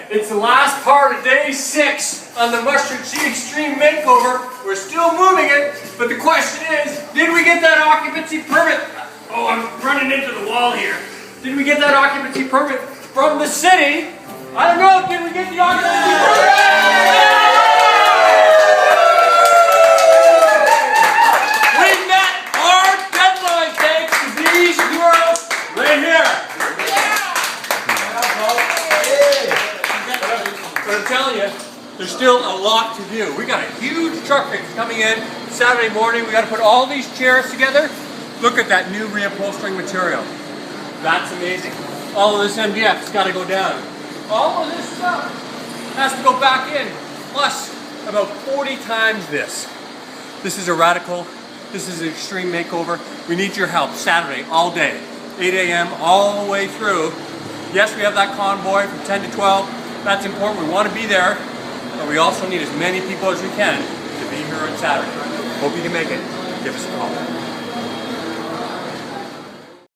it's the last part of day 6 on the Mustard Seed Extreme Makeover. We're still moving it, but the question is, did we get that occupancy permit? Oh, I'm running into the wall here. Did we get that occupancy permit from the city? I don't know, did we get the occupancy permit? We met our deadline thanks to these girls right here. But I'm telling you, there's still a lot to do. We got a huge truck that's coming in Saturday morning. We got to put all these chairs together. Look at that new reupholstering material. That's amazing. All of this MDF's got to go down. All of this stuff has to go back in. Plus about 40 times this. This is a radical. This is an extreme makeover. We need your help Saturday all day. 8 a.m. all the way through. Yes, we have that convoy from 10 to 12. That's important. We want to be there, but we also need as many people as we can to be here on Saturday. Hope you can make it. Give us a call.